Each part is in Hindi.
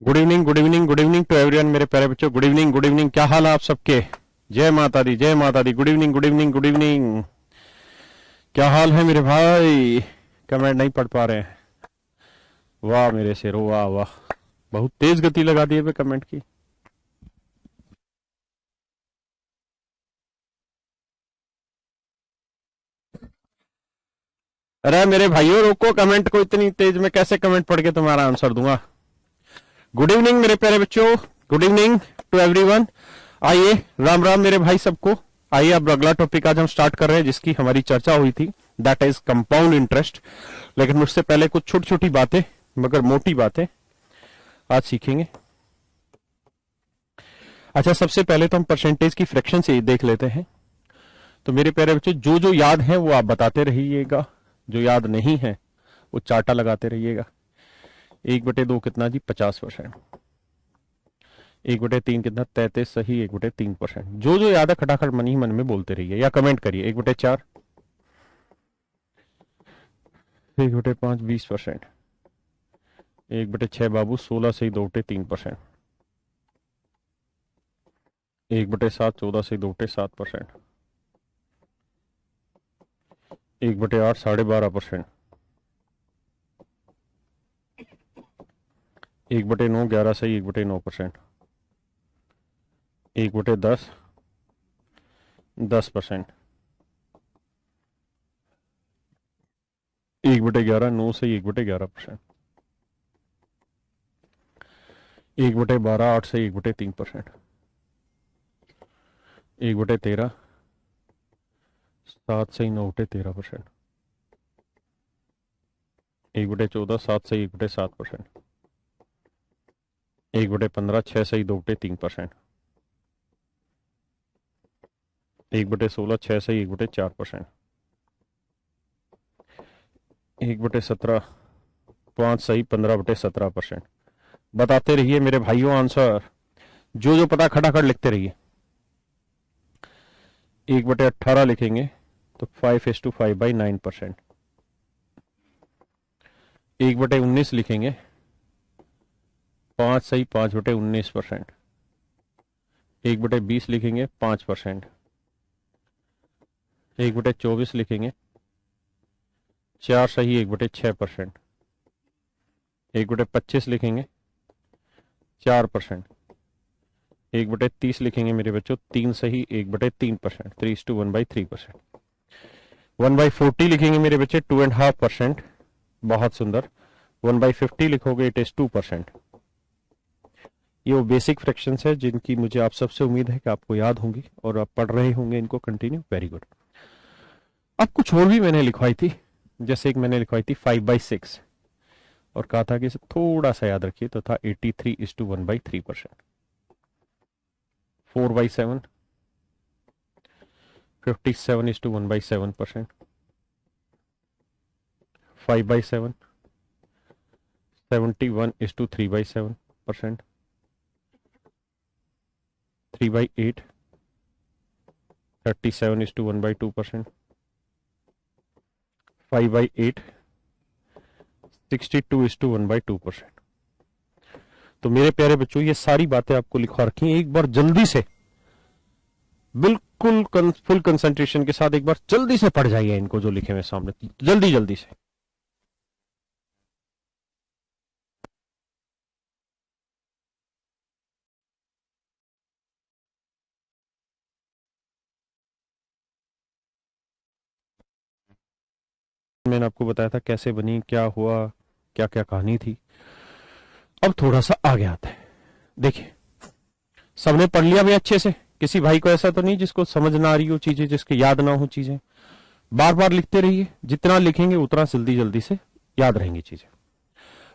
Good evening, good evening, good evening to everyone. मेरे प्यारे बच्चों, गुड इवनिंग, गुड इवनिंग। क्या हाल है आप सबके? जय माता दी, जय माता दी। Good evening, good evening, good evening. क्या हाल है मेरे भाई? कमेंट नहीं पढ़ पा रहे हैं। वाह मेरे शेरो, वाह वाह। बहुत तेज गति लगा दी है कमेंट की। अरे मेरे भाइयों, रोको कमेंट को। इतनी तेज में कैसे कमेंट पढ़ के तुम्हारा आंसर दूंगा? गुड इवनिंग मेरे प्यारे बच्चों, गुड इवनिंग टू एवरीवन। आइए, राम राम मेरे भाई सबको। आइए, अब अगला टॉपिक आज हम स्टार्ट कर रहे हैं जिसकी हमारी चर्चा हुई थी, दैट इज कंपाउंड इंटरेस्ट। लेकिन मुझसे पहले कुछ छोटी छोटी बातें, मगर मोटी बातें आज सीखेंगे। अच्छा, सबसे पहले तो हम परसेंटेज की फ्रैक्शन से देख लेते हैं। तो मेरे प्यारे बच्चों, जो जो याद है वो आप बताते रहिएगा, जो याद नहीं है वो चार्टा लगाते रहिएगा। 1/2 कितना जी? 50%। 1/3 कितना? 33। सही, 1/3%। जो जो याद है खटाखट मन ही मन में बोलते रहिए या कमेंट करिए। 1/4, 1/5 20%। 1/6 बाबू 16 सही, 2/3%। 1/7 14 सही, 2/7%। 1/8 12.5%। 1/9 11 सही, 1/9%। 1/10 10%। 1/11 9 सही, 1/11%। 1/12 8 सही, 1/3%। 1/13 7 सही, 9/13%। 1/14 7 सही, 1/7%। 1/15 6 सही, 2/3%। 1/16 6 सही, 1/4%। 1/17 5 सही, 15/17%। बताते रहिए मेरे भाइयों आंसर, जो जो पता खटाखट लिखते रहिए। 1/18 लिखेंगे तो 5:5/9%। 1/19 लिखेंगे 5 सही, 5/19%। 1/20 लिखेंगे 5%। 1/24 लिखेंगे 4 सही, 1/6%। 1/25 लिखेंगे 4%। 1/30 लिखेंगे मेरे बच्चों 3 सही, 1/3%। 3:1/3%। 1/40 लिखेंगे मेरे बच्चे 2.5%। बहुत सुंदर। 1/50 लिखोगे इट इज 2%। ये वो बेसिक फ्रैक्शंस है जिनकी मुझे आप सबसे उम्मीद है कि आपको याद होंगी और आप पढ़ रहे होंगे इनको कंटिन्यू। Very good. अब कुछ और भी मैंने लिखवाई थी, जैसे एक मैंने लिखवाई थी 5/6 और कहा था कि इसे थोड़ा सा याद रखिए, तो था 83:1/3%। 4/7 57:1/7%। 5/7 71:3/7%। 3/8 37:1/2%। 5/8 62:1/2%। तो मेरे प्यारे बच्चों, ये सारी बातें आपको लिखवा रखी हैं। एक बार जल्दी से, बिल्कुल फुल कंसंट्रेशन के साथ एक बार जल्दी से पढ़ जाइए इनको, जो लिखे हुए सामने, जल्दी जल्दी से। मैंने आपको बताया था कैसे बनी, क्या हुआ, क्या क्या कहानी थी। अब थोड़ा सा आगे आता है। देखिए, सबने पढ़ लिया भाई अच्छे से? किसी भाई को ऐसा तो नहीं जिसको समझ ना आ रही हो चीजें, जिसके याद ना हो चीजें? बार बार लिखते रहिए, जितना लिखेंगे उतना जल्दी जल्दी से याद रहेंगी चीजें।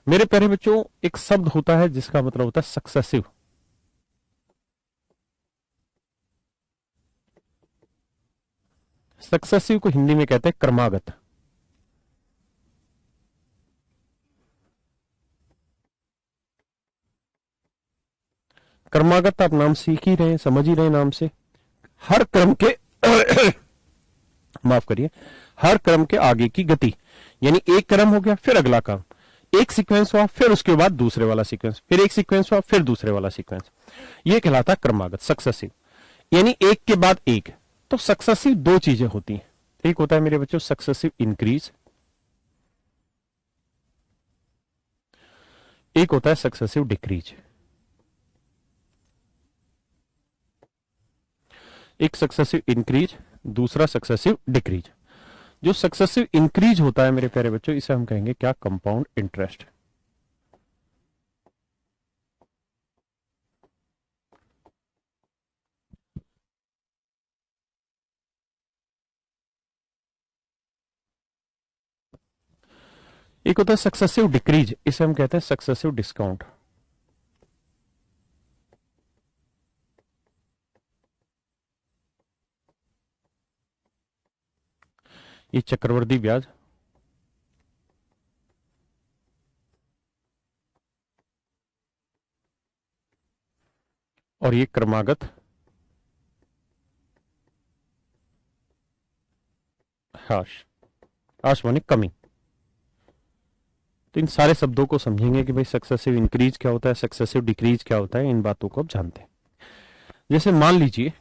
मेरे प्यारे बच्चों, एक शब्द होता है जिसका मतलब होता है सक्सेसिव। सक्सेसिव को हिंदी में कहते हैं क्रमागत। क्रमागत आप नाम सीख ही रहे हैं, समझ ही रहे हैं नाम से। हर क्रम के माफ करिए, हर क्रम के आगे की गति, यानी एक क्रम हो गया फिर अगला क्रम, एक सीक्वेंस हुआ, फिर उसके बाद दूसरे वाला सीक्वेंस, फिर एक सीक्वेंस हुआ, फिर दूसरे वाला सीक्वेंस, ये कहलाता है क्रमागत, सक्सेसिव, यानी एक के बाद एक। तो सक्सेसिव दो चीजें होती हैं, एक होता है मेरे बच्चों सक्सेसिव इंक्रीज, एक होता है सक्सेसिव डिक्रीज। एक सक्सेसिव इंक्रीज, दूसरा सक्सेसिव डिक्रीज। जो सक्सेसिव इंक्रीज होता है मेरे प्यारे बच्चों, इसे हम कहेंगे क्या, कंपाउंड इंटरेस्ट। एक होता है सक्सेसिव डिक्रीज, इसे हम कहते हैं सक्सेसिव डिस्काउंट। ये चक्रवर्ती ब्याज, और ये क्रमागत ह्रास, ह्रास माने कमी। तो इन सारे शब्दों को समझेंगे कि भाई सक्सेसिव इंक्रीज क्या होता है, सक्सेसिव डिक्रीज क्या होता है, इन बातों को आप जानते हैं। जैसे मान लीजिए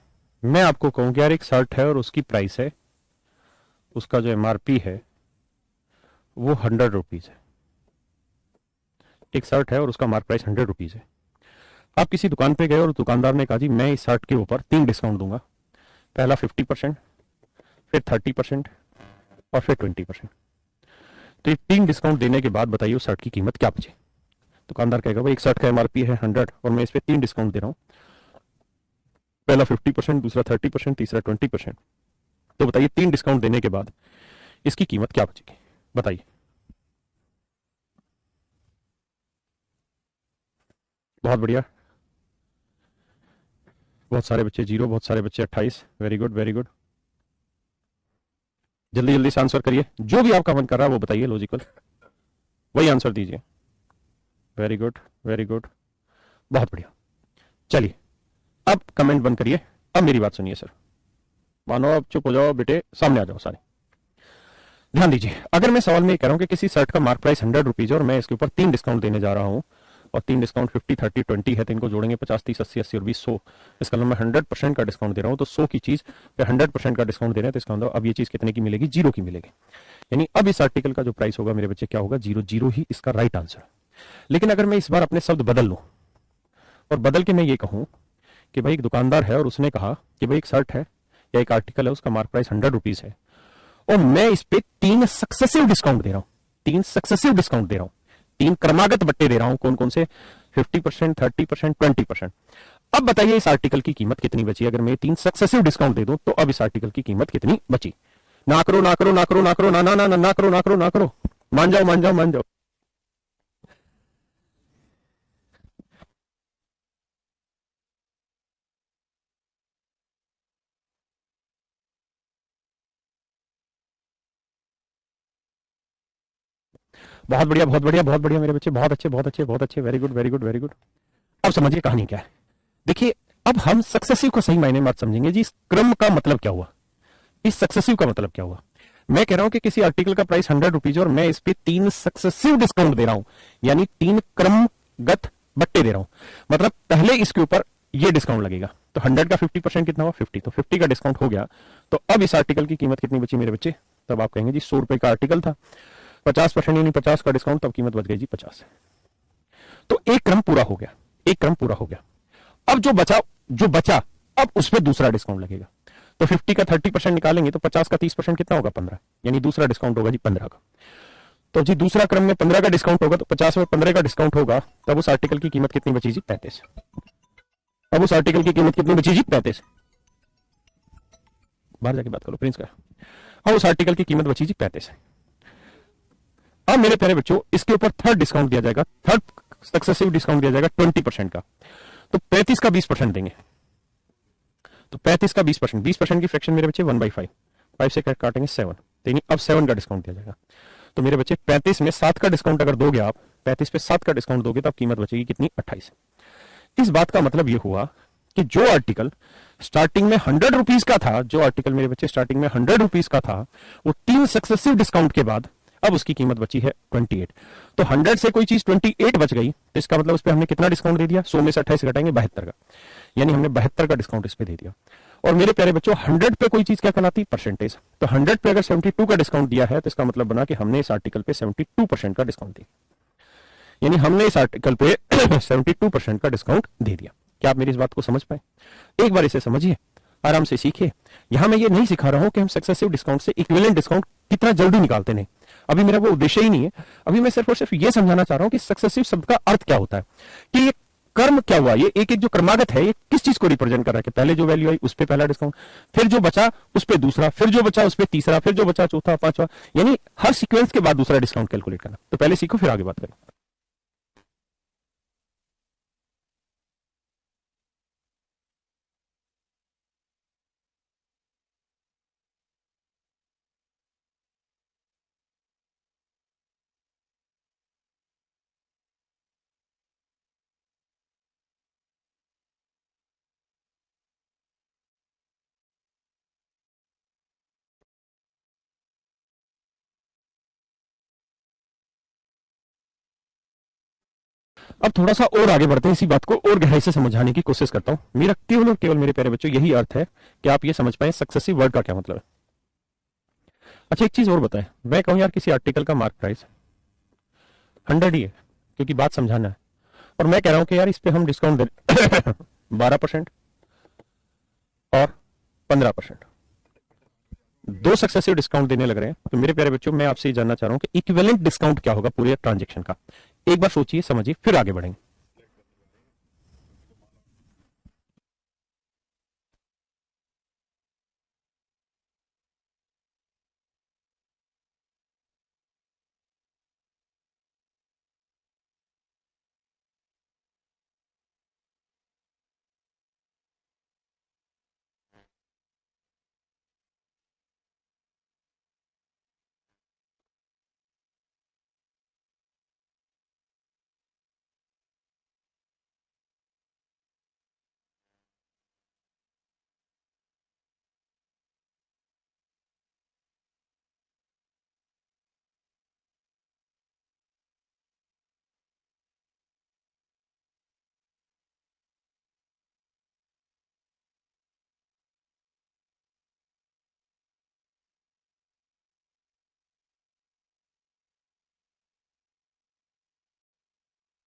मैं आपको कहूं कि यार एक शर्ट है और उसकी प्राइस है, उसका जो एमआरपी है वो 100 रुपीज है। एक शर्ट है और उसका मार्क प्राइस 100 रुपीज है। आप किसी दुकान पे गए और दुकानदार ने कहा जी मैं इस शर्ट के ऊपर 3 डिस्काउंट दूंगा, पहला 50%, फिर 30% और फिर 20%। तो ये 3 डिस्काउंट देने के बाद बताइए उस शर्ट की कीमत क्या बचे। दुकानदार कहेगा भाई एक शर्ट का एमआरपी है 100 और मैं इस पे 3 डिस्काउंट दे रहा हूं, पहला 50%, दूसरा 30%, तीसरा 20%। तो बताइए 3 डिस्काउंट देने के बाद इसकी कीमत क्या बचेगी, बताइए। बहुत बढ़िया, बहुत सारे बच्चे 0, बहुत सारे बच्चे 28। वेरी गुड वेरी गुड, जल्दी जल्दी से आंसर करिए, जो भी आपका मन कर रहा है वो बताइए, लॉजिकल वही आंसर दीजिए। वेरी गुड वेरी गुड, बहुत बढ़िया। चलिए अब कमेंट बंद करिए, अब मेरी बात सुनिए सर, मानो अब चुप हो जाओ बेटे, सामने आ जाओ सारे, ध्यान दीजिए। अगर मैं सवाल में ये कह रहा हूं कि किसी शर्ट का मार्क प्राइस 100 रुपीज और मैं इसके ऊपर 3 डिस्काउंट देने जा रहा हूं, और 3 डिस्काउंट 50, 30, 20 है, तो इनको जोड़ेंगे 50, 30, 80, 80 और 20, 100। इसका मतलब मैं 100% का डिस्काउंट दे रहा हूं, तो 100 की चीज पे 100% का डिस्काउंट दे रहे हैं, तो इसका मतलब अब ये चीज कितने की मिलेगी, 0 की मिलेगी। यानी अब इस आर्टिकल का जो प्राइस होगा मेरे बच्चे क्या होगा, 0, 0 ही इसका राइट आंसर। लेकिन अगर मैं इस बार अपने शब्द बदल लूं और बदल के मैं ये कहूं कि भाई एक दुकानदार है और उसने कहा कि भाई एक शर्ट है या एक आर्टिकल है, उसका मार्क प्राइस 100 रुपीज है और मैं इस पे 3 सक्सेसिव डिस्काउंट दे रहा हूं, 3 सक्सेसिव डिस्काउंट दे रहा हूं, 3 क्रमागत बट्टे दे रहा हूं, कौन कौन से, 50%, 30%, 20%। अब बताइए इस आर्टिकल की कीमत कितनी बची, अगर मैं 3 सक्सेसिव डिस्काउंट दे दूं तो अब इस आर्टिकल की कीमत कितनी बची। ना करो ना करो ना करो ना करो ना ना ना ना करो ना करो ना करो, मान जाओ मान जाओ मान जाओ। बहुत बढ़िया बहुत बढ़िया बहुत बढ़िया मेरे बच्चे, बहुत अच्छे बहुत अच्छे बहुत अच्छे, very good very good very good. अब समझिए कहानी क्या है। देखिए अब हम सक्सेसिव को सही मायने में बात समझेंगे जी, इस क्रम का मतलब क्या हुआ, इस सक्सेसिव का मतलब क्या हुआ। मैं कह रहा हूं कि किसी आर्टिकल का प्राइस 100 रुपीज और मैं इस पे 3 सक्सेसिव डिस्काउंट दे रहा हूं, यानी 3 क्रमगत बट्टे दे रहा हूं। मतलब पहले इसके ऊपर ये डिस्काउंट लगेगा, तो 100 का 50% कितना हुआ, 50, तो 50 का डिस्काउंट हो गया। तो अब इस आर्टिकल की कीमत कितनी बची मेरे बच्चे, तब आप कहेंगे जी 100 रुपए का आर्टिकल था, 50% यानी 50 का डिस्काउंट, तब कीमत बच गई जी 50। तो एक क्रम पूरा हो गया, एक क्रम पूरा हो गया। अब जो बचा अब उस पर दूसरा डिस्काउंट लगेगा। तो 50 का 30% निकालेंगे तो 50 का 30% कितना होगा, 15, यानी दूसरा डिस्काउंट होगा जी 15 का। तो जी दूसरा क्रम में 15 का डिस्काउंट होगा, तो 50 में 15 का डिस्काउंट होगा, तब उस आर्टिकल की कीमत कितनी बची जी, 35। अब उस आर्टिकल की कीमत कितनी बची जी, 35। बाहर जाके बात करो प्रिंस का। अब उस आर्टिकल की कीमत बची जी 35। अब मेरे प्यारे बच्चों इसके ऊपर थर्ड डिस्काउंट दिया जाएगा, थर्ड सक्सेसिव डिस्काउंट दिया जाएगा 20% का। तो 35 का 20% देंगे, तो 35 का 20%, 20% की फ्रैक्शन मेरे बच्चे 1/5, 5 से काटेंगे 7, यानी अब 7 का डिस्काउंट दिया जाएगा। तो मेरे बच्चे 35 में 7 का डिस्काउंट अगर दोगे आप, 35 पे 7 का डिस्काउंट दोगे तो अब कीमत बचेगी कितनी, 28। इस बात का मतलब यह हुआ कि जो आर्टिकल स्टार्टिंग में 100 रुपीज का था, जो आर्टिकल मेरे बच्चे स्टार्टिंग में 100 रुपीज का था, वो 3 सक्सेसिव डिस्काउंट के बाद अब उसकी कीमत बची है 28। तो 100 से कोई चीज 28 बच गई तो इसका मतलब उस पर हमने कितना डिस्काउंट दे दिया, 100 में से 28 घटाएंगे 72 का, यानी हमने 72 का डिस्काउंट इस पे दे दिया। और मेरे प्यारे बच्चों 100 पे कोई चीज क्या कहलाती है, परसेंटेज। तो 100 पे अगर 72 का डिस्काउंट दिया है तो इसका मतलब बना कि हमने इस आर्टिकल पे 72% का डिस्काउंट दिया, यानी हमने इस आर्टिकल पे 72% का डिस्काउंट दे दिया। क्या आप मेरी इस बात को समझ पाए? एक बार इसे समझिए, आराम से सीखिए। यहां मैं ये नहीं सिखा रहा हूं कि हम सक्सेसिव डिस्काउंट से इक्विवेलेंट डिस्काउंट कितना जल्दी निकालते, नहीं, अभी मेरा वो उद्देश्य ही नहीं है। अभी मैं सिर्फ और सिर्फ ये समझाना चाह रहा हूं कि सक्सेसिव शब्द का अर्थ क्या होता है, कि ये कर्म क्या हुआ, ये एक एक जो कर्मागत है ये किस चीज को रिप्रेजेंट कर रहा है, कि पहले जो वैल्यू आई उस पर पहला डिस्काउंट, फिर जो बचा उस पर दूसरा, फिर जो बचा उस पर तीसरा, फिर जो बचा चौथा पांचवा, यानी हर सीक्वेंस के बाद दूसरा डिस्काउंट कैलकुलेट करना। तो पहले सीखो फिर आगे बात करें। अब थोड़ा सा और आगे बढ़ते हैं, इसी बात को और गहराई से समझाने की कोशिश करता हूं। मेरा केवल और केवल मेरे प्यारे बच्चों यही अर्थ है कि आप ये समझ पाए सक्सेसिव वर्ड का क्या मतलब है। अच्छा एक चीज और बताएं, मैं कहूं यार किसी आर्टिकल का मार्क प्राइस 100 ही है, क्योंकि बात समझाना है, और मैं कह रहा हूं कि यार इस पे हम डिस्काउंट दे 12% और 15%, दो सक्सेसिव डिस्काउंट देने लग रहे हैं। तो मेरे प्यारे बच्चों मैं आपसे ये जानना चाह रहा हूं कि इक्विवेलेंट डिस्काउंट क्या होगा पूरे ट्रांजेक्शन का। एक बार सोचिए समझिए फिर आगे बढ़ेंगे।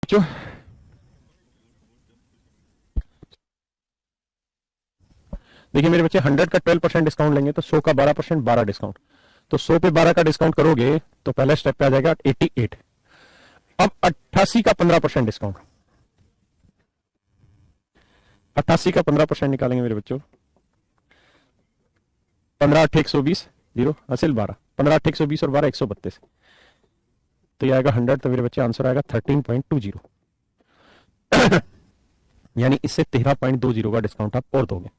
बच्चों देखिए मेरे बच्चे 100 का 12% डिस्काउंट लेंगे तो 100 का 12% 12 डिस्काउंट, तो 100 पे 12 का डिस्काउंट करोगे तो पहला स्टेप पे आ जाएगा 88। अब 88 का 15% डिस्काउंट, 88 का 15% निकालेंगे मेरे बच्चों, 15 8 120, जीरो हासिल 12, 15 8 120 और 12 132, तो ये आएगा 100। तो मेरे बच्चे आंसर आएगा 13.20, यानी इससे 13.20 का डिस्काउंट आप और दोगे।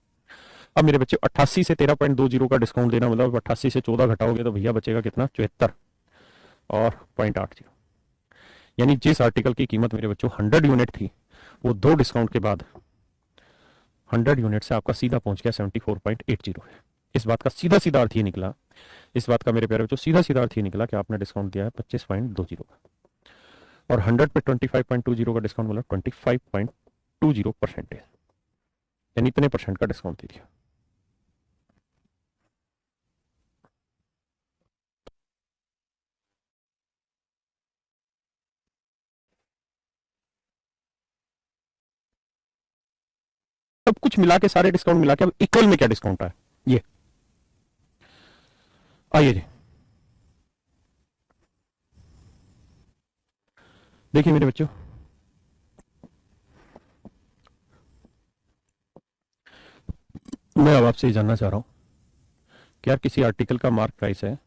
अब मेरे बच्चे 88 से 13.20 का डिस्काउंट देना मतलब 88 से 14 घटाओगे तो भैया बचेगा कितना, 74 और 0.80, यानी जिस आर्टिकल की कीमत मेरे बच्चों 100 यूनिट थी वो दो डिस्काउंट के बाद 100 यूनिट से आपका सीधा पहुंच गया 74.80 है। इस बात का सीधा सीधा अर्थ ये निकला, इस बात का मेरे प्यारे बच्चों सीधा सीधा अर्थ ये निकला कि आपने डिस्काउंट दिया है 25.20 का, और 100 पे 25.20 का डिस्काउंट बोला 25.20%, यानी इतने परसेंट का डिस्काउंट दे दिया। सब कुछ मिला के सारे डिस्काउंट मिला के अब इक्वल में क्या डिस्काउंट है ये, आइए जी देखिए मेरे बच्चों, मैं अब आपसे जानना चाह रहा हूं कि यार किसी आर्टिकल का मार्क प्राइस है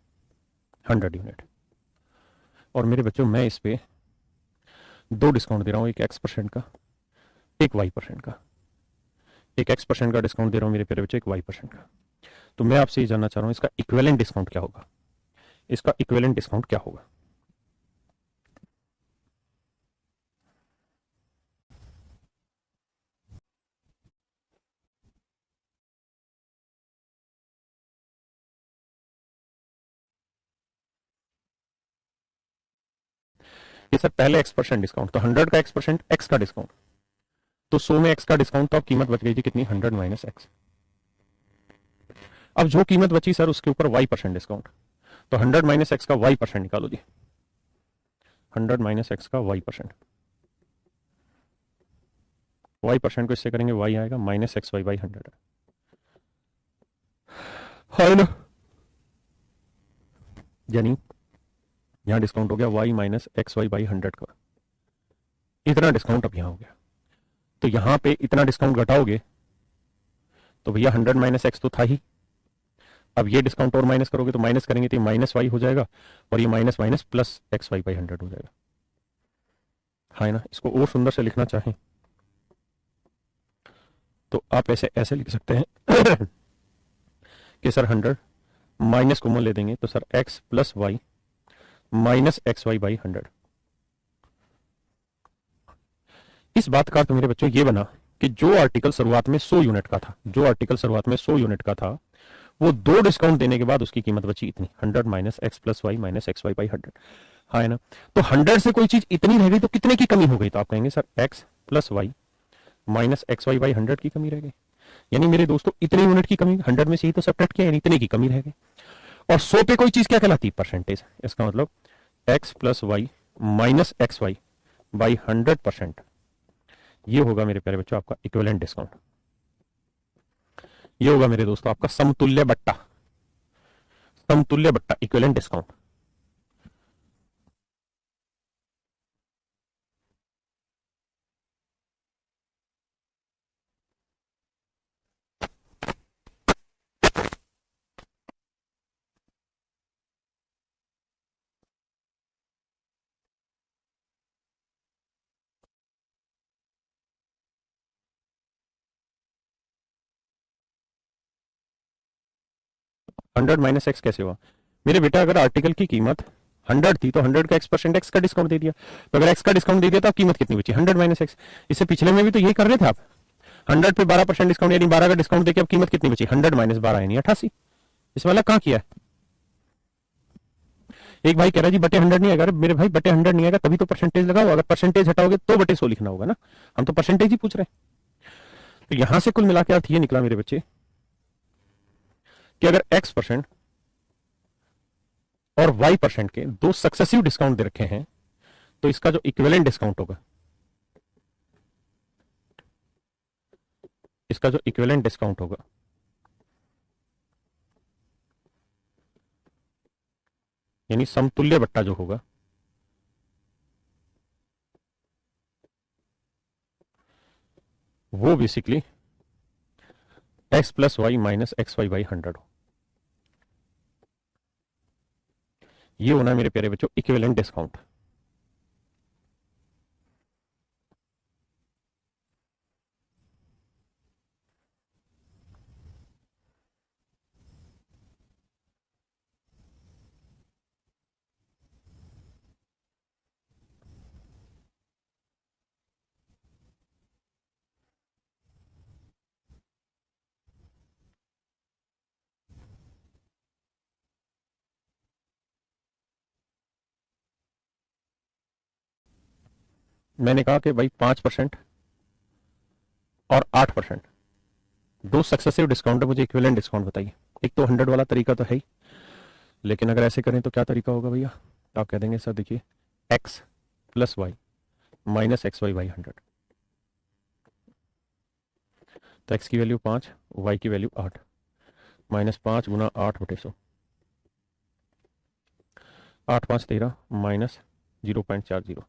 100 यूनिट, और मेरे बच्चों मैं इस पे दो डिस्काउंट दे रहा हूं, एक X% का एक Y% का, एक X% का डिस्काउंट दे रहा हूं मेरे प्यारे बच्चों, एक Y% का। तो मैं आपसे ये जानना चाह रहा हूं इसका इक्विवेलेंट डिस्काउंट क्या होगा, इसका इक्विवेलेंट डिस्काउंट क्या होगा। कि सर पहले x% डिस्काउंट, तो 100 का x% x का डिस्काउंट, तो 100 में x का डिस्काउंट, तो अब कीमत बच गई थी कितनी, 100 माइनस x। अब जो कीमत बची सर उसके ऊपर y% डिस्काउंट, तो 100 माइनस x का y% निकालो जी, 100 माइनस x का y%, y% को इससे करेंगे y आएगा माइनस एक्स वाई बाई 100 है ना, यानी यहां डिस्काउंट हो गया y minus x y by 100 का, इतना डिस्काउंट अब यहां हो गया। तो यहां पे इतना डिस्काउंट घटाओगे तो भैया 100 माइनस एक्स तो था ही, अब ये डिस्काउंट और माइनस करोगे तो माइनस करेंगे तो माइनस वाई हो जाएगा, और ये minus minus plus x y by 100 हो जाएगा। हाँ ना, इसको और सुंदर से लिखना चाहें तो आप ऐसे ऐसे लिख सकते हैं कि सर 100 माइनस कॉमन ले देंगे तो sir x plus y minus x y by 100। इस बात का तो मेरे बच्चों ये बना कि जो आर्टिकल शुरुआत में 100 यूनिट का था, जो आर्टिकल शुरुआत में 100 यूनिट का था, वो 2 डिस्काउंट देने के बाद उसकी कीमत बची इतनी, 100 minus x plus y minus x y by 100। हाँ है ना, तो 100 से कोई चीज इतनी रह गई तो कितने की कमी हो गई, तो आप कहेंगे sir x plus y minus x y by 100 की कमी रह गई। यानी मेरे दोस्तों इतने यूनिट की कमी, 100 में से ही तो सब्ट्रैक्ट किया, यानी इतने की कमी रह गई। और 100 पे कोई चीज क्या कहलाती है, परसेंटेज। इसका मतलब x plus y minus x y by 100%, ये होगा मेरे प्यारे बच्चों आपका इक्विवेलेंट डिस्काउंट। ये होगा मेरे दोस्तों आपका समतुल्य बट्टा, समतुल्य बट्टा इक्विवेलेंट डिस्काउंट। 100 माइनस एक्स कैसे हुआ मेरे बेटा, अगर आर्टिकल की कीमत 100 थी तो 100 का x% एक्स का डिस्काउंट दे दिया, तो अगर एक्स का डिस्काउंट दे दिया तो अब कीमत कितनी बची, 100 माइनस एक्स। इससे पिछले में भी तो यही कर रहे थे आप, 100 पे 12% डिस्काउंट यानी 12 का डिस्काउंट देकर अब कीमत कितनी बची, 100 माइनस 12 यानी 88। इसमें अलग कहां किया है। एक भाई कह रहा है जी बटे 100 नहीं आएगा, अरे मेरे भाई बटे 100 नहीं आएगा तभी तो परसेंटेज लगाओ, अगर परसेंटेज हटाओगे तो बटे 100 लिखना होगा ना, हम तो परसेंटेज ही पूछ रहे हैं। तो यहां से कुल मिला के अर्थ ये निकला मेरे बच्चे कि अगर x% और y% के दो सक्सेसिव डिस्काउंट दे रखे हैं तो इसका जो इक्विवेलेंट डिस्काउंट होगा, इसका जो इक्विवेलेंट डिस्काउंट होगा यानी समतुल्य बट्टा जो होगा, वो basically x plus y minus x y by 100 हो। ये होना मेरे प्यारे बच्चों इक्विवेलेंट डिस्काउंट। मैंने कहा कि भाई 5% और 8%, दो सक्सेसिव डिस्काउंट है, मुझे इक्विवेलेंट डिस्काउंट बताइए। एक तो 100 वाला तरीका तो है ही, लेकिन अगर ऐसे करें तो क्या तरीका होगा भैया, तो आप कह देंगे सर देखिए x plus y minus x y by 100, तो एक्स की वैल्यू 5, वाई की वैल्यू 8, माइनस 5 गुना 8 बटे 100, 8 5 13 माइनस 0.40,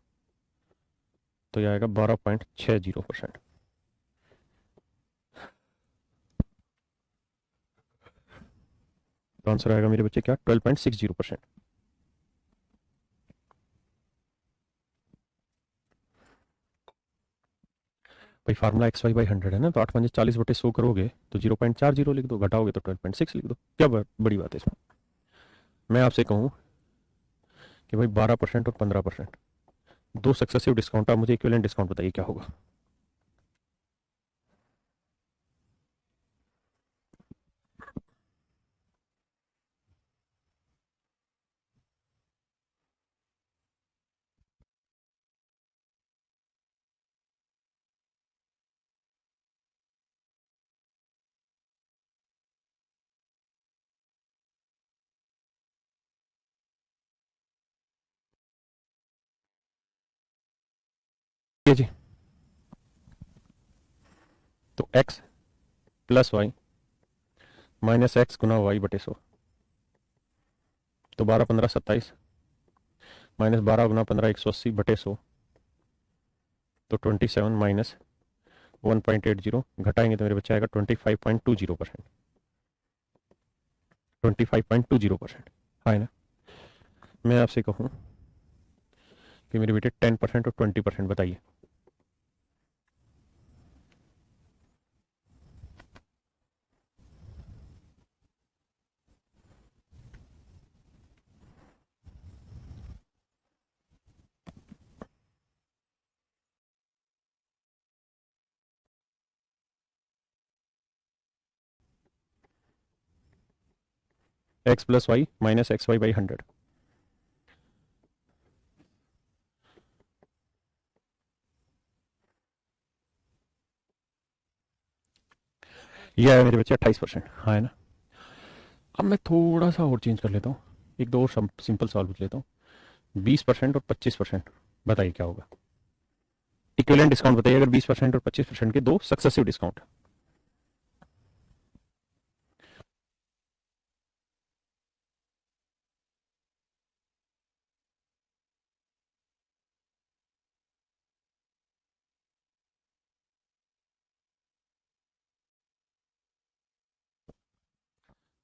तो यह आएगा 12.60%। तो आंसर आएगा मेरे बच्चे क्या, 12.60%। भाई फार्मूला एक्स वाई बाई 100 है ना, तो 8 5 40 बटे 100 करोगे तो 0.40 लिख दो, घटाओगे तो 12.6 लिख दो, क्या बड़ी बात है इसमें। मैं आपसे कहूं कि भाई 12% और 15%, दो सक्सेसिव डिस्काउंट, आप मुझे इक्विवेलेंट डिस्काउंट बताइए क्या होगा। ये जी, तो x plus y minus x गुना वाई बटे 100, तो 12 15 27 माइनस 12 गुना 15 180 बटे 100, तो 27 माइनस 1.80 घटाएंगे तो मेरे बच्चे आएगा 25.20%। 25.20%, हाँ ना। मैं आपसे कहूँ कि मेरे बेटे 10% और 20% बताइए। X plus y minus x y by 100, यह है मेरे बच्चे 28%, हाँ है ना। अब मैं थोड़ा सा और चेंज कर लेता हूँ, एक दो और सिंपल सवाल पूछ लेता हूँ। 20% और 25%, बताइए क्या होगा। इक्विवेलेंट डिस्काउंट बताइए अगर 20% और 25% के दो सक्सेसिव डिस्काउंट।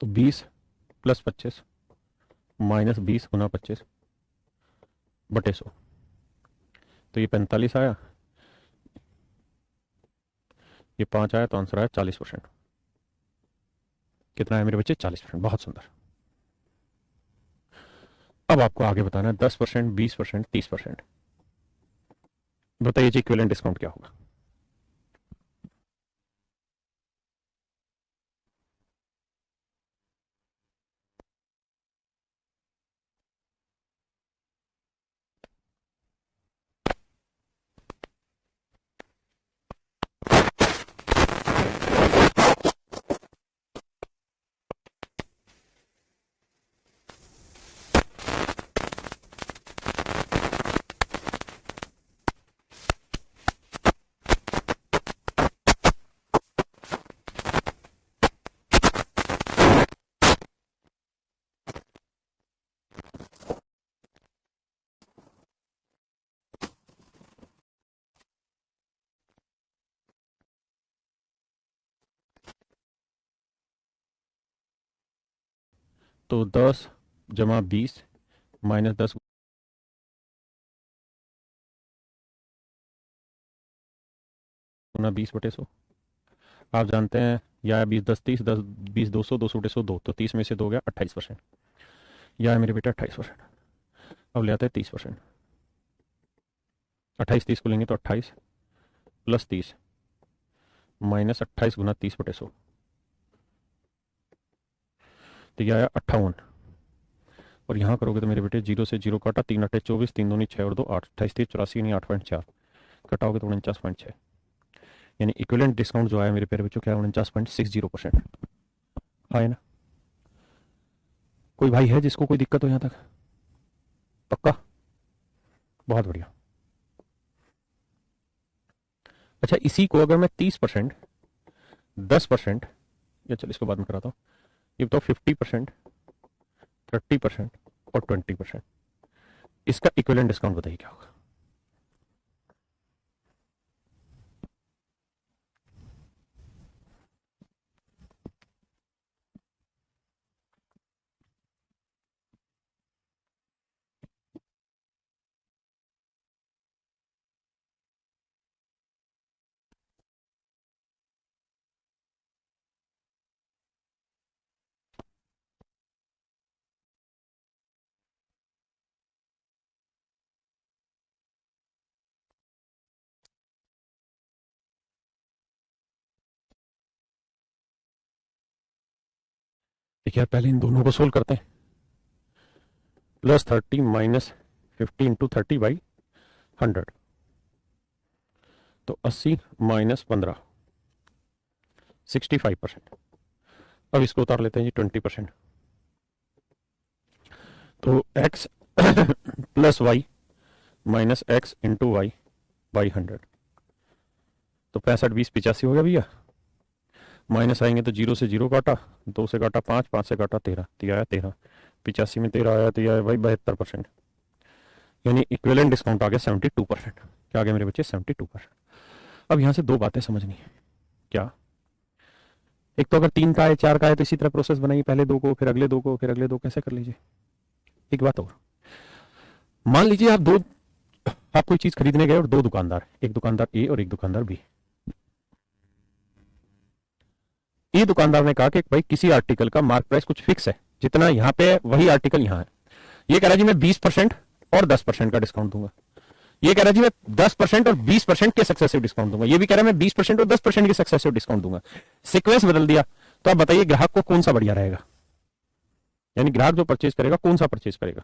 तो 20 प्लस 25 माइनस 20 गुना 25 बटे 100, तो ये 45 आया, ये 5 आया, तो आंसर आया 40%। कितना है मेरे बच्चे? 40%, बहुत सुंदर। अब आपको आगे बताना है 10%, 20%, 30%। बताइए जी इक्विवेलेंट डिस्काउंट क्या होगा। तो 10 जमा 20 माइनस 10 गुना 20 बटे 100, आप जानते हैं, या 20 10 30, 10 20 200, 200 बटे 100 2, तो 30 में से 2 गया 28%, या है मेरे बेटा 28%। अब ले आते हैं 30%। 28 30 को लेंगे तो 28 प्लस 30 माइनस 28 गुना 30 बटे 100, तो यह आया 58। और यहाँ करोगे तो मेरे बेटे 0 से 0 काटा, 3 8 24, 3 दूनी 6 और 2 8, 28 30 84 यानी 8.4, कटाओगे तो 49.6, यानी इक्विवेलेंट डिस्काउंट जो आया मेरे प्यारे बच्चों क्या है? 49.60%, हाँ है ना। कोई भाई है जिसको कोई दिक्कत हो यहाँ तक? पक्का? बहुत बढ़िया। अच्छा, इसी को अगर मैं 30%, 10%, या चल इसको बाद में कराता हूँ, ये बताओ 50%, 30% और 20%, इसका इक्विवेलेंट डिस्काउंट बताइए क्या होगा। देखिए यार, पहले इन दोनों को सोल्व करते हैं। प्लस 30 माइनस 50 इंटू 30 बाई 100, तो 80 माइनस 15, 65%। अब इसको उतार लेते हैं जी 20%, तो x plus y minus x into y by 100, तो 65 20 85 हो गया भैया। माइनस आएंगे तो 0 से 0 काटा, 2 से काटा 5, 5 से काटा 13, तो आया 13, 85 में 13 आया तो यह आया भाई 72%, यानी इक्विवेलेंट डिस्काउंट आ गया 72%। क्या आ गया मेरे बच्चे? 72%। अब यहां से दो बातें समझनी है। क्या? एक तो अगर 3 का है 4 का है तो इसी तरह प्रोसेस बनाइए, पहले 2 को फिर अगले 2 को फिर अगले 2 कैसे कर लीजिए। एक बात और, मान लीजिए आप कोई चीज खरीदने गए और दो दुकानदार, एक दुकानदार ए और एक दुकानदार बी। ए दुकानदार ने कहा कि भाई किसी आर्टिकल का मार्क प्राइस कुछ फिक्स है, जितना यहां पे है वही आर्टिकल यहां है। ये कह रहा जी मैं 20% और 10% का डिस्काउंट दूंगा। ये कह रहा जी मैं 10% और 20% के सक्सेसिव डिस्काउंट दूंगा। ये भी कह रहा मैं 20% और 10% के सक्सेसिव डिस्काउंट दूंगा। सीक्वेंस बदल दिया, तो आप बताइए ग्राहक को कौन सा बढ़िया रहेगा, यानी ग्राहक जो परचेज करेगा कौन सा परचेज करेगा।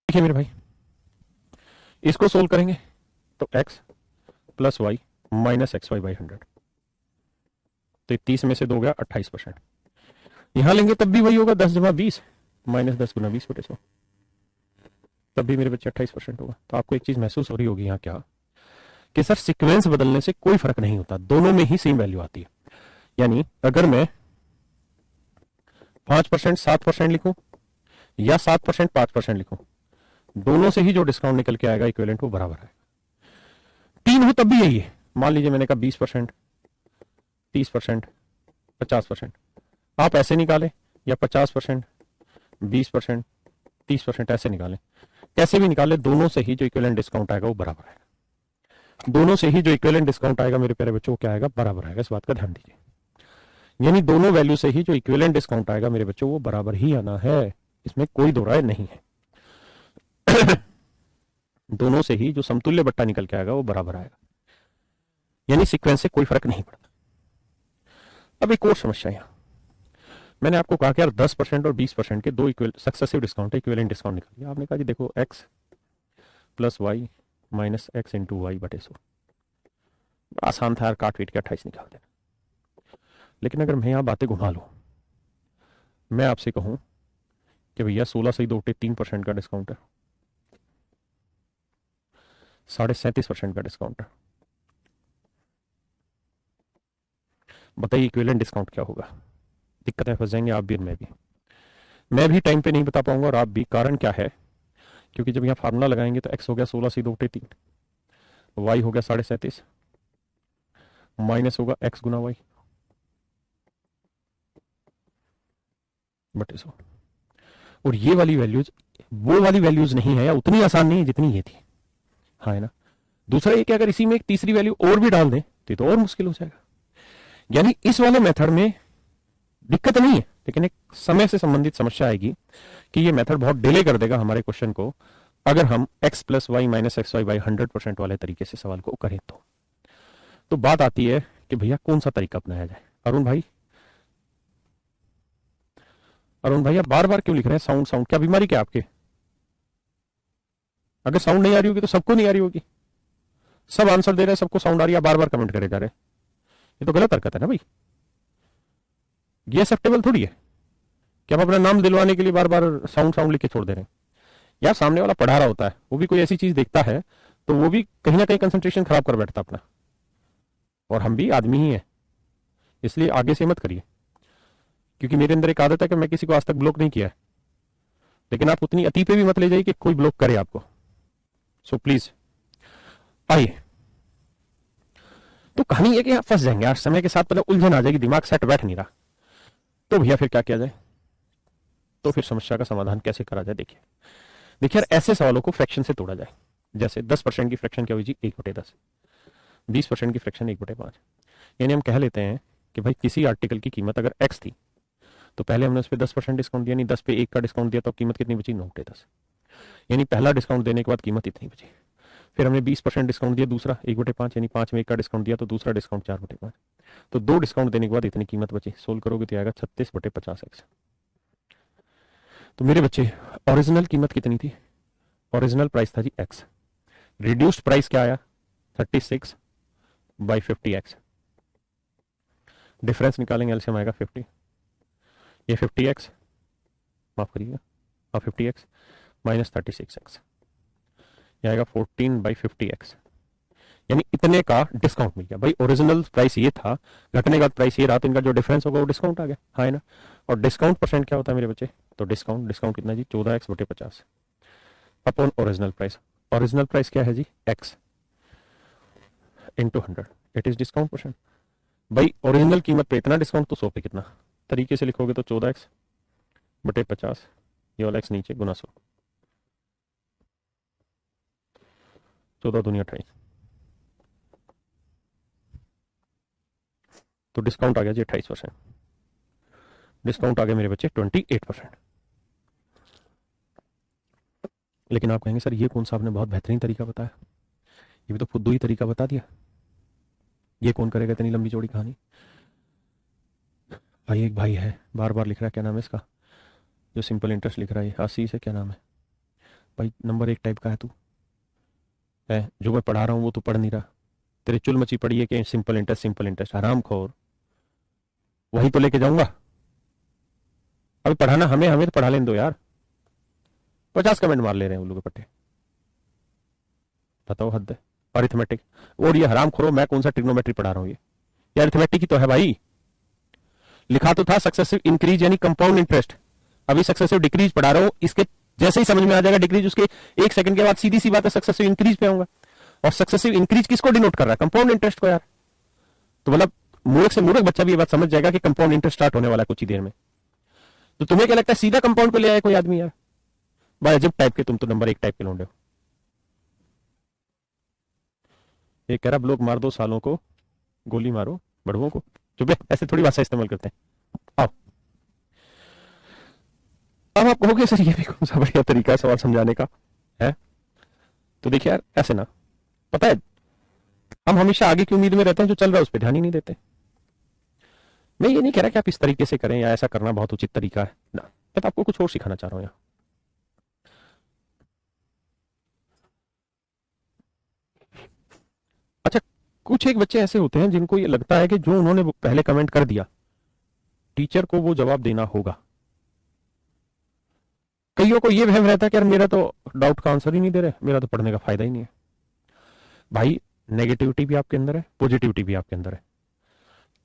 देखिए मेरे भाई, इसको सोल्व करेंगे तो x plus y minus x y by 100, तो 30 में से 2 गया 28%। यहां लेंगे तब भी वही होगा, 10 जमा 20 माइनस 10 गुना 20 बटे 100, तब भी मेरे बच्चे 28% होगा। तो आपको एक चीज महसूस हो रही होगी यहाँ क्या, कि सर सीक्वेंस बदलने से कोई फर्क नहीं होता, दोनों में ही सेम वैल्यू आती है। यानी अगर मैं 5% 7% लिखूं या 7% 5% लिखूं, दोनों से ही जो डिस्काउंट निकल के आएगा इक्विवेलेंट वो बराबर है। 3 हो तब भी यही है। मान लीजिए मैंने कहा 20%, 30%, 50%, आप ऐसे निकालें या 50%, 20%, 30% ऐसे निकालें, कैसे भी निकालें, दोनों से ही जो इक्विवेलेंट डिस्काउंट आएगा वो बराबर आएगा। दोनों से ही जो इक्विवेलेंट डिस्काउंट आएगा मेरे प्यारे बच्चों, क्या आएगा? बराबर आएगा। इस बात का ध्यान दीजिए, यानी दोनों वैल्यू से ही जो इक्विवेलेंट डिस्काउंट आएगा मेरे बच्चों वो बराबर ही आना है, इसमें कोई दो राय नहीं है। दोनों से ही जो समतुल्य बट्टा निकल के आएगा वो बराबर आएगा, यानी सीक्वेंस से कोई फर्क नहीं पड़ता। अब एक और समस्या यहां, मैंने आपको कहा कि यार 10% और 20% के दो सक्सेसिव डिस्काउंट है, इक्विवेलेंट डिस्काउंट निकालिए। आपने कहा जी देखो x plus y minus x into y बटे 100, आसान था यार, काट पीट के 28 निकाल देना। लेकिन अगर मैं यहां बातें घुमा लूं, मैं आपसे कहूं कि भैया 16 से 2 3% का डिस्काउंट है, 37.5% का डिस्काउंट है, बताइए इक्विवेलेंट डिस्काउंट क्या होगा? दिक्कत है, फंस जाएंगे आप भी और मैं भी टाइम पे नहीं बता पाऊंगा और आप भी। कारण क्या है, क्योंकि जब यहां फार्मूला लगाएंगे तो x हो गया 16 से 2 3, y हो गया 37.5, माइनस होगा x गुना y बटे 100। और ये वाली वैल्यूज वो वाली वैल्यूज नहीं है या उतनी आसान नहीं है जितनी ये थी, हाँ है ना। दूसरा ये कि अगर इसी में एक तीसरी वैल्यू और भी डाल दें तो और मुश्किल हो जाएगा। यानी इस वाले मेथड में दिक्कत नहीं है, लेकिन एक समय से संबंधित समस्या आएगी कि ये मेथड बहुत डिले कर देगा हमारे क्वेश्चन को, अगर हम x plus y minus x y by 100% वाले तरीके से सवाल को करें तो बात आती है कि भैया कौन सा तरीका अपनाया जाए। अरुण भाई आप बार बार क्यों लिख रहे हैं साउंड साउंड, क्या बीमारी क्या आपके? अगर साउंड नहीं आ रही होगी तो सबको नहीं आ रही होगी, सब आंसर दे रहे हैं, सबको साउंड आ रही है, बार बार कमेंट करे जा रहे हैं, ये तो गलत हरकत है ना भाई, ये एक्सेप्टेबल थोड़ी है कि आप अपना नाम दिलवाने के लिए बार बार साउंड साउंड लिख के छोड़ दे रहे हैं। यार सामने वाला पढ़ा रहा होता है, वो भी कोई ऐसी चीज देखता है तो वो भी कहीं ना कहीं कंसंट्रेशन खराब कर बैठता अपना, और हम भी आदमी ही हैं, इसलिए आगे से मत करिए। क्योंकि मेरे अंदर एक आदत है कि मैं किसी को आज तक ब्लॉक नहीं किया है, लेकिन आप उतनी अति पे भी मत ले जाइए कि कोई ब्लॉक करे आपको। सो प्लीज आइए, तो कहानी है कि आप फंस जाएंगे, आज समय के साथ पता उलझन आ जाएगी, दिमाग सेट बैठ नहीं रहा, तो भैया फिर क्या किया जाए, तो फिर समस्या का समाधान कैसे करा जाए। देखिए देखिए यार, ऐसे सवालों को फ्रैक्शन से तोड़ा जाए। जैसे 10% की फ्रैक्शन क्या हुई जी? 1/10। 20% की फ्रैक्शन 1/5। यानी हम कह लेते हैं कि भाई किसी आर्टिकल की कीमत अगर x थी तो पहले हमने उस पर 10% डिस्काउंट दिया, नहीं 10 पे 1 का डिस्काउंट दिया, तो कीमत कितनी बची? 9/10। यानी पहला डिस्काउंट देने के बाद कीमत इतनी बची। फिर हमने 20% डिस्काउंट दिया, दूसरा 1/5, यानी 5 में 1 का डिस्काउंट दिया तो दूसरा डिस्काउंट 4/5, तो 2 डिस्काउंट देने के बाद इतनी कीमत बची। सोल्व करोगे तो आएगा 36/50x। तो मेरे बच्चे ओरिजिनल कीमत कितनी थी? ओरिजिनल प्राइस था जी एक्स, रिड्यूस्ड प्राइस क्या आया 36/50x, डिफरेंस निकालेंगे एलसीएम आएगा 50, ये 50x, माफ करिएगा, हाँ 50x माइनस 36x, ये आएगा 14/50x, यानी इतने का डिस्काउंट मिल गया भाई। ओरिजिनल प्राइस ये था, घटने का बाद प्राइस ये रहा, तो इनका जो डिफरेंस होगा वो डिस्काउंट आ गया, हाँ है ना। और डिस्काउंट परसेंट क्या होता है मेरे बच्चे? तो डिस्काउंट डिस्काउंट कितना जी 14x/50 upon original price. Original price क्या है जी x into 100, it is discount percent. भाई ओरिजिनल कीमत पे इतना डिस्काउंट तो 100 पे कितना, तरीके से लिखोगे तो 14x/50, ये वाला x नीचे गुना 100, 14 दूनी 28, तो डिस्काउंट आ गया जी 28%, डिस्काउंट आ गया मेरे बच्चे 28%। लेकिन आप कहेंगे सर ये कौन सा आपने बहुत बेहतरीन तरीका बताया, ये भी तो फुद्दू ही तरीका बता दिया, ये कौन करेगा इतनी लंबी चौड़ी कहानी। भाई एक भाई है बार बार लिख रहा है, क्या नाम है इसका, जो सिंपल इंटरेस्ट लिख रहा है, आशीष है क्या नाम है भाई, नंबर 1 टाइप का है तू, है जो मैं पढ़ा रहा हूँ वो तू पढ़ नहीं रहा, तेरे चुल मची पड़ी है कि सिंपल इंटरेस्ट हराम खोर, वही तो लेके जाऊंगा। अभी पढ़ाना हमें हमें तो पढ़ा लेने दो यार, 50 कमेंट मार ले रहे हैं उल्लू के पट्टे, बताओ हद है। अरिथमेटिक, और ये हराम खोरो मैं कौन सा ट्रिग्नोमेट्री पढ़ा रहा हूँ, ये अरिथमेटिक ही तो है भाई। लिखा तो था सक्सेसिव इंक्रीज यानी कंपाउंड इंटरेस्ट, अभी सक्सेसिव डिक्रीज पढ़ा रहा हूँ, इसके जैसे ही समझ में आ जाएगा डिक्रीज, उसके 1 सेकंड के बाद सीधी सी बात है सक्सेसिव इंक्रीज पे आऊंगा। और सक्सेसिव इंक्रीज किसको डिनोट कर रहा है? कंपाउंड इंटरेस्ट को यार। तो मतलब मूर्ख से मूर्ख बच्चा भी ये बात समझ जाएगा कि कंपाउंड इंटरेस्ट स्टार्ट होने वाला है कुछ ही देर में। तो तुम्हें क्या लगता है सीधा कंपाउंड पे ले आए कोई आदमी यार? भाई अजब टाइप के तुम तो नंबर 1 टाइप के लौंडे हो। ये कह रहा लोग मार दो सालों को, गोली मारो बड़ुओं को, चुप ऐसे थोड़ी भाषा इस्तेमाल करते हैं। आओ, अब आप कहोगे सर ये भी कौन सा बढ़िया तरीका है सवाल समझाने का है? तो देखिए यार ऐसे ना, पता है हम हमेशा आगे की उम्मीद में रहते हैं, जो चल रहा है उस पर ध्यान ही नहीं देते। मैं ये नहीं कह रहा कि आप इस तरीके से करें या ऐसा करना बहुत उचित तरीका है ना, मैं तो आपको कुछ और सिखाना चाह रहा हूं यहाँ। अच्छा, कुछ एक बच्चे ऐसे होते हैं जिनको ये लगता है कि जो उन्होंने पहले कमेंट कर दिया टीचर को वो जवाब देना होगा। कईयों को ये वहम रहता है कि यार मेरा तो डाउट का आंसर ही नहीं दे रहे, मेरा तो पढ़ने का फायदा ही नहीं है। भाई नेगेटिविटी भी आपके अंदर है, पॉजिटिविटी भी आपके अंदर है।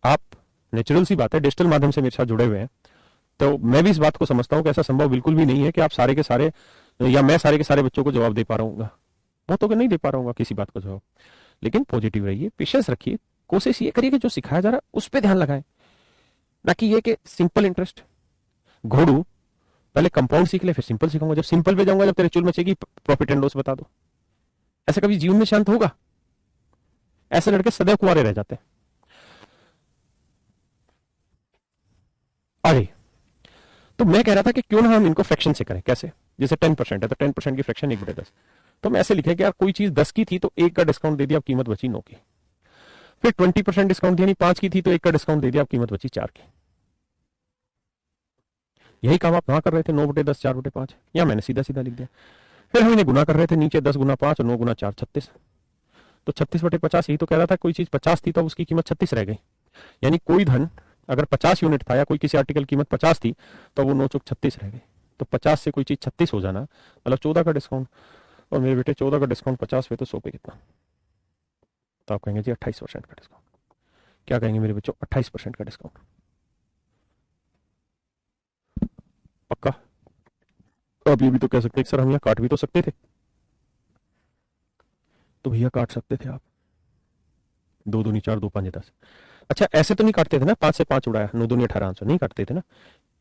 आप नेचुरल सी बात है डिजिटल माध्यम से मेरे साथ जुड़े हुए हैं, तो मैं भी इस बात को समझता हूं कि ऐसा संभव बिल्कुल भी नहीं है कि आप सारे के सारे या मैं सारे के सारे बच्चों को जवाब दे पा रहा हूँ, बहुतों को नहीं दे पा रहा हूँ किसी बात का जवाब। लेकिन पॉजिटिव रहिए, पेशेंस रखिए, कोशिश ये करिए कि जो सिखाया जा रहा है उस पर ध्यान लगाएं, ना कि ये कि सिंपल इंटरेस्ट घोड़ू पहले कंपाउंड सीख ले फिर सिंपल सीखूंगा, जब सिंपल पे जाऊंगा जब तेरे चुल मचेगी प्रॉफिट एंड लॉस बता दो। ऐसा कभी जीवन में शांत होगा? ऐसे लड़के सदैव कुंवारे रह जाते हैं। अरे तो मैं कह रहा था कि क्यों ना हम इनको फ्रैक्शन से करें, कैसे? जैसे 10% है तो 10% की फ्रैक्शन 1/10, तो हम ऐसे लिखे कि यार कोई चीज 10 की थी तो 1 का डिस्काउंट दे दिया, अब कीमत बची 9 की। फिर 20% डिस्काउंट यानी 5 की थी तो 1 का डिस्काउंट दे दिया, अब कीमत बची 4 की। यही काम आप वहां कर रहे थे, 9/10 4/5, या मैंने सीधा सीधा लिख दिया। फिर हम इन्हें गुना कर रहे थे, नीचे 10 गुना 5 और 9 गुना 4 36, तो 36/50 यही तो कह रहा था, कोई चीज 50 थी तो उसकी कीमत 36 रह गई। यानी कोई धन अगर 50 यूनिट था या कोई किसी आर्टिकल की कीमत 50 थी तो वो 9 चौक 36 रह गई। तो 50 से कोई चीज 36 हो जाना मतलब 14 का डिस्काउंट, और मेरे बेटे 14 का डिस्काउंट 50 पे तो 100 पे कितना? तो आप कहेंगे जी 28% का डिस्काउंट। क्या कहेंगे मेरे बच्चों? 28% का डिस्काउंट पक्का? आप ये भी तो कह सकते हैं सर हम यहाँ काट भी तो सकते थे, तो भैया काट सकते थे आप, 2 दूनी 4 2 5 10। अच्छा ऐसे तो नहीं काटते थे ना, 5 से 5 उड़ाया 9 दूनी 18 आंसर नहीं काटते थे ना,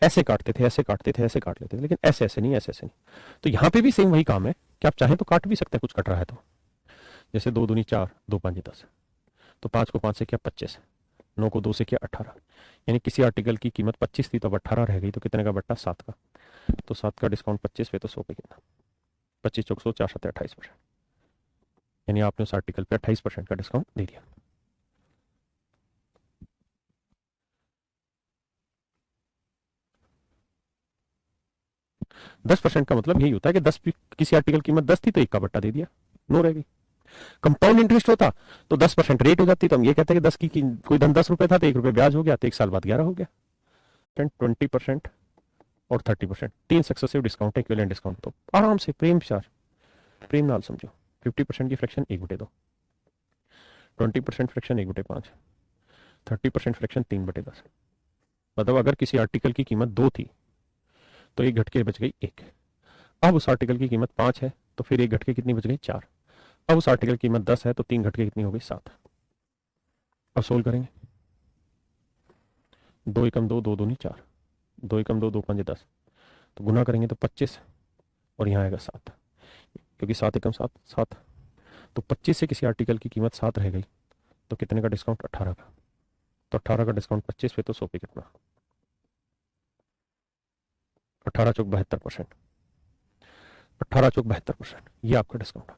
ऐसे काटते थे, ऐसे काटते थे, ऐसे काट लेते थे, लेकिन ऐसे ऐसे नहीं, ऐसे ऐसे नहीं। तो यहाँ पे भी सेम वही काम है कि आप चाहें तो काट भी सकते हैं, कुछ कट रहा है तो। जैसे 2 दूनी 4 2 5 10, तो 5 को 5 से किया 25, 9 को 2 से किया 18, यानी किसी आर्टिकल की कीमत 25 थी तो अब 18 रह गई, तो कितने का बट्टा? 7 का। तो 7 का डिस्काउंट 25 पे तो 100 पे कितना? 25 चौक 100 4 7 28%, यानी आपने उस आर्टिकल पे 28% का डिस्काउंट दे दिया। 10% का मतलब यही होता है कि 10 किसी आर्टिकल की कीमत 10 थी तो 1 का बट्टा दे दिया, 9 रह गई। कंपाउंड इंटरेस्ट होता तो 10% रेट हो जाती, तो हम ये कहते हैं कि 10 की कोई धन 10 रुपए था तो 1 रुपए ब्याज हो गया, तो 1 साल बाद 11 हो गया। 20% और 30%, 3 सक्सेसिव डिस्काउंट है, इक्विवेलेंट डिस्काउंट। तो आराम से प्रेम चार प्रेम नाल समझो। 50% की फ्रैक्शन 1/2, 20% फ्रैक्शन 1/5, 30% फ्रैक्शन 3/10। मतलब अगर किसी आर्टिकल की कीमत 2 थी तो 1 घट के बच गई 1। अब उस आर्टिकल की कीमत 5 है तो फिर 1 घट के कितनी बच गई 4। अब उस आर्टिकल की कीमत 10 है तो 3 घट के कितनी हो गई 7। अब सोल्व करेंगे, 2 एकम 2, 2 दूनी 4, 2 एकम 2, 2 पंजे 10, तो गुना करेंगे तो 25 और यहाँ आएगा 7, क्योंकि 7 एकम 7, 7। तो 25 से किसी आर्टिकल की कीमत 7 रह गई तो कितने का डिस्काउंट, 18 का। तो 18 का डिस्काउंट 25 पे, तो 100 पे कितना, 18 चौक 72%, 18 चौक 72%, ये आपका डिस्काउंट।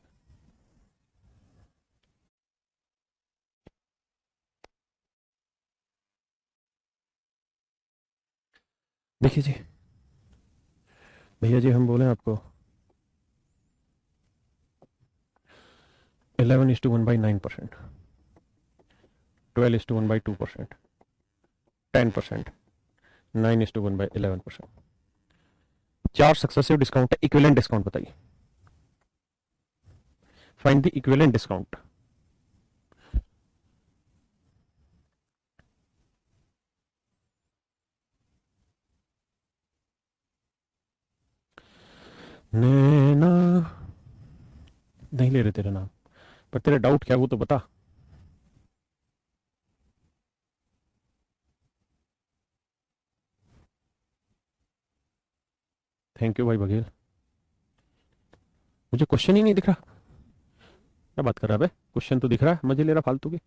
देखिए जी भैया जी, हम बोले आपको 11:1/9%, 12:1/2%, 10%, 9:1/11%। 4 सक्सेसिव डिस्काउंट है, इक्विवेलेंट डिस्काउंट बताइए, फाइंड द इक्विवेलेंट डिस्काउंट। नैना, नहीं ले रहे तेरा नाम, पर तेरा डाउट क्या है वो तो बता। थैंक यू भाई बघेल। मुझे क्वेश्चन ही नहीं दिख रहा, क्या बात कर रहा है? क्वेश्चन तो दिख रहा है, मजे ले रहा फालतू के।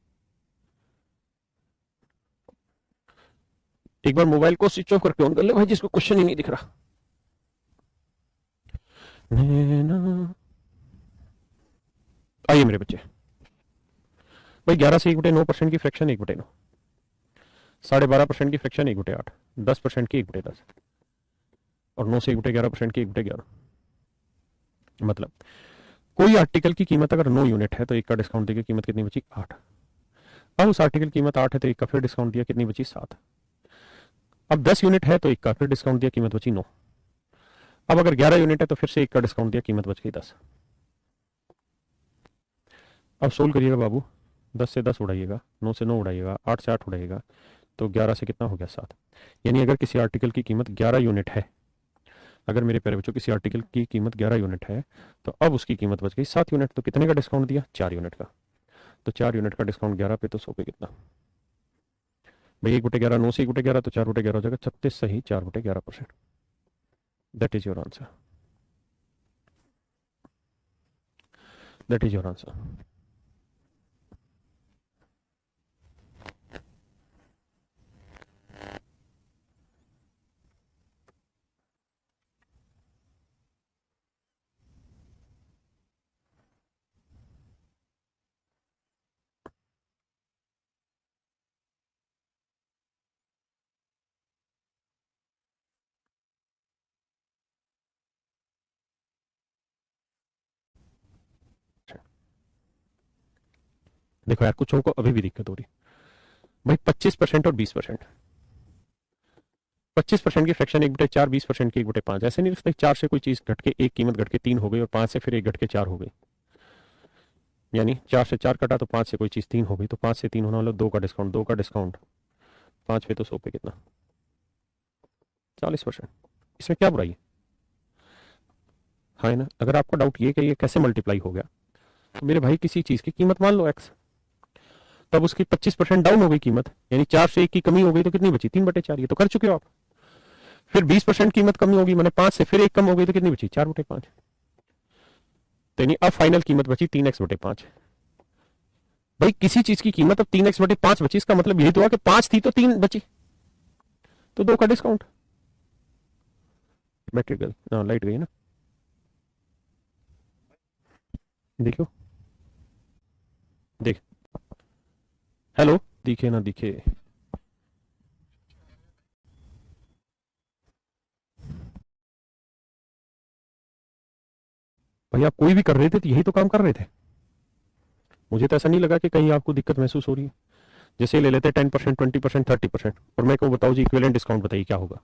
एक बार मोबाइल को स्विच ऑफ करके ऑन कर ले भाई, जिसको क्वेश्चन ही नहीं दिख रहा। नैना, आइए मेरे बच्चे, भाई 11 से 1/9% की फ्रैक्शन 1/9, 12.5% की फ्रैक्शन 1/8, 10% की 1/10, और 9 से 1/11% की 1/11। मतलब कोई आर्टिकल की कीमत अगर 9 यूनिट है तो 1 का डिस्काउंट देकर कीमत कितनी बची, 8। अब उस आर्टिकल की कीमत 8 है तो 1 का फिर डिस्काउंट दिया, कितनी बची, 7। अब 10 यूनिट है तो 1 का फिर डिस्काउंट दिया, कीमत बची 9। अब अगर 11 यूनिट है तो फिर से 1 का डिस्काउंट दिया, कीमत बच गई 10। अब सोल्व करिएगा बाबू, 10 से 10 उड़ाइएगा, 9 से 9 उड़ाइएगा, 8 से 8 उड़ाइएगा, तो 11 से कितना हो गया, 7। यानी अगर किसी आर्टिकल की कीमत 11 यूनिट है, अगर मेरे प्यारे बच्चों किसी आर्टिकल की कीमत 11 यूनिट है तो अब उसकी कीमत बच गई 7 यूनिट, तो कितने का डिस्काउंट दिया, 4 यूनिट का। तो 4 यूनिट का डिस्काउंट 11 पे, तो 100 पे कितना भाई, 1/11, 9 से 1/11 तो 4/11 हो जाएगा, 36 सही 4/11%। That is your answer, that is your answer. देखो यार, कुछ को अभी भी दिक्कत हो रही भाई, 25% और 20%, 25% की फ्रैक्शन 1/4, 20% की 1/5, ऐसे नहीं रखते 4 से कोई चीज घट के एक कीमत घट के 3 हो गई और 5 से फिर 1 घट के 4 हो गई, यानी 4 से 4 कटा तो 5 से कोई चीज 3 हो गई, तो 5 से 3 होना मतलब 2 का डिस्काउंट, 2 का डिस्काउंट 5 पे, तो 100 पे कितना, 40%। इसमें क्या बुराई है, हाँ है ना। अगर आपका डाउट ये कि ये कैसे मल्टीप्लाई हो गया, तो मेरे भाई किसी चीज की कीमत मान लो एक्स, तब उसकी 25% डाउन हो गई कीमत, यानी 4 से 1 की कमी हो गई, तो कितनी बची, 3/4, ये तो कर चुके हो आप। फिर 20% कीमत कमी होगी, मैंने 5 से फिर 1 कम हो गई, तो कितनी बची, 4/5। तो यानी अब फाइनल कीमत बची 3x/5। भाई किसी चीज की कीमत अब 3x/5 बची, इसका मतलब यही तो हुआ कि 5 थी तो 3 बची, तो 2 का डिस्काउंट। बैटरी गई, लाइट गई ना, देखो, देख, हेलो, दिखे ना दिखे। भैया कोई भी कर रहे थे तो यही तो काम कर रहे थे। मुझे तो ऐसा नहीं लगा कि कहीं आपको दिक्कत महसूस हो रही है। जैसे ले लेते 10%, 20%, 30%, और मैं को बताऊं जी इक्विवेलेंट डिस्काउंट बताइए क्या होगा।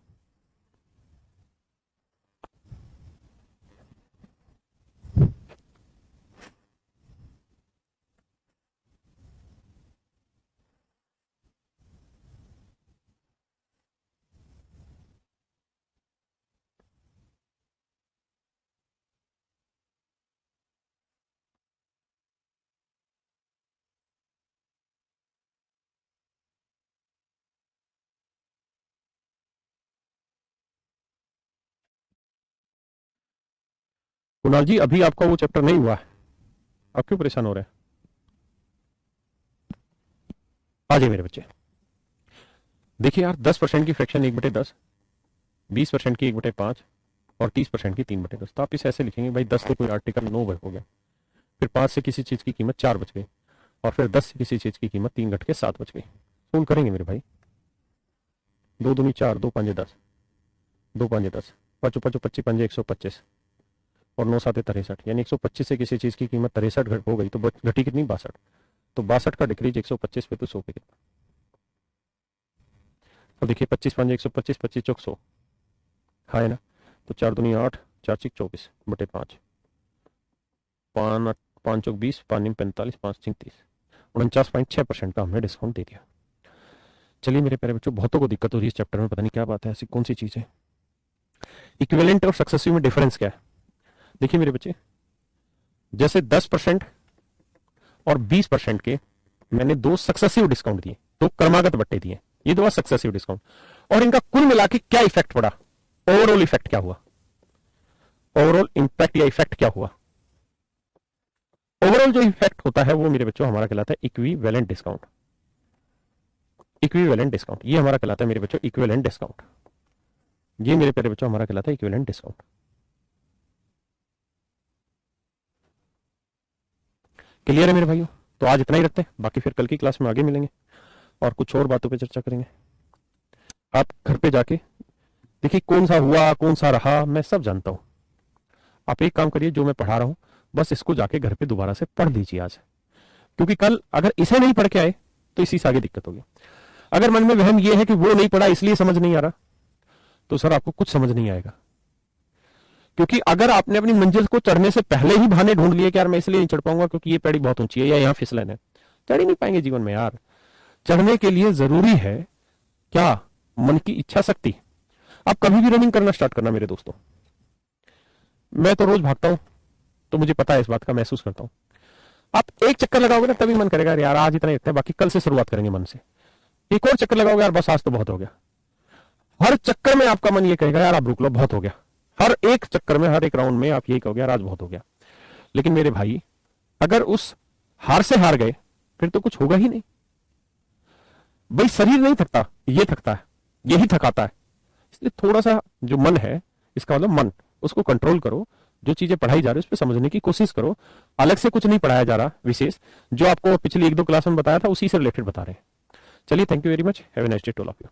कुणाल जी अभी आपका वो चैप्टर नहीं हुआ है, आप क्यों परेशान हो रहे हैं? आ जाइए मेरे बच्चे। देखिए यार 10% की फ्रैक्शन 1/10, 20% की 1/5 और 30% की 3/10। तो आप इसे ऐसे लिखेंगे भाई 10 से कोई आर्टिकल 9 हो गया, फिर 5 से किसी चीज की कीमत 4 बच गई, और फिर 10 से किसी चीज की कीमत 3 घट के 7 बच गई। सोल्व करेंगे मेरे भाई। 2 दूनी 4, 2 5 10, 2 5 10, 5 5 25 5 125, और 9 7 63, यानी 125 से किसी चीज की कीमत 63 हो गई तो घटी कितनी? 62। तो 62 का डिक्रीज 125 पे तो 100 पे कितना? अब देखिए 25 5 125, 25 चौक 100, हाँ है ना। तो 4 दूनी 8, 4 6 24 बटे 5, 5 चौक 20, 5 9 45, 5 6 30, 49.6% का हमने डिस्काउंट दे दिया। चलिए मेरे प्यारे बच्चों, बहुतों को दिक्कत हो रही है इस चैप्टर में, पता नहीं क्या बात है, ऐसी कौन सी चीज है। इक्विवेलेंट और सक्सेसिव में डिफरेंस क्या है? देखिए मेरे बच्चे, जैसे 10% और 20% के मैंने दो सक्सेसिव डिस्काउंट दिए, दो क्रमागत बट्टे दिए, ये दो सक्सेसिव डिस्काउंट, और इनका कुल मिला के क्या इफेक्ट पड़ा, ओवरऑल इफेक्ट क्या हुआ, ओवरऑल इंपैक्ट या इफेक्ट क्या हुआ? ओवरऑल जो इफेक्ट होता है वो मेरे बच्चों हमारा कहलाता है इक्विवेलेंट डिस्काउंट। इक्विवेलेंट डिस्काउंट ये हमारा कहलाता है मेरे बच्चों इक्विवेलेंट डिस्काउंट। ये मेरे प्यारे बच्चों हमारा कहलाता है इक्विवेलेंट डिस्काउंट। क्लियर है मेरे भाइयों? तो आज इतना ही रखते हैं, बाकी फिर कल की क्लास में आगे मिलेंगे और कुछ और बातों पे चर्चा करेंगे। आप घर पे जाके देखिए कौन सा हुआ कौन सा रहा, मैं सब जानता हूं। आप एक काम करिए, जो मैं पढ़ा रहा हूं बस इसको जाके घर पे दोबारा से पढ़ लीजिए आज, क्योंकि कल अगर इसे नहीं पढ़ के आए तो इसी से आगे दिक्कत होगी। अगर मन में वहम यह है कि वो नहीं पढ़ा इसलिए समझ नहीं आ रहा, तो सर आपको कुछ समझ नहीं आएगा। क्योंकि अगर आपने अपनी मंजिल को चढ़ने से पहले ही बहाने ढूंढ लिए कि यार मैं इसलिए नहीं चढ़ पाऊंगा क्योंकि ये पैड़ी बहुत ऊंची है या यहाँ फिसलन है, चढ़ ही नहीं पाएंगे जीवन में यार। चढ़ने के लिए जरूरी है क्या? मन की इच्छा शक्ति। आप कभी भी रनिंग करना स्टार्ट करना मेरे दोस्तों, मैं तो रोज भागता हूं तो मुझे पता है, इस बात का महसूस करता हूं। आप एक चक्कर लगाओगे ना तभी मन करेगा यार आज इतना ही रखते हैं, बाकी कल से शुरुआत करेंगे मन से। एक और चक्कर लगाओगे यार बस आज तो बहुत हो गया। हर चक्कर में आपका मन ये कहेगा यार आप रुक लो बहुत हो गया। हर एक चक्कर में, हर एक राउंड में आप यही कहोगे यार आज बहुत हो गया। लेकिन मेरे भाई अगर उस हार से हार गए फिर तो कुछ होगा ही नहीं। भाई शरीर नहीं थकता, ये थकता है, यही थकाता है। इसलिए थोड़ा सा जो मन है, इसका मतलब मन, उसको कंट्रोल करो। जो चीजें पढ़ाई जा रही है उस पर समझने की कोशिश करो। अलग से कुछ नहीं पढ़ाया जा रहा विशेष, जो आपको पिछली 1-2 क्लास में बताया था उसी से रिलेटेड बता रहे हैं। चलिए thank you very much, have a nice day to all of you.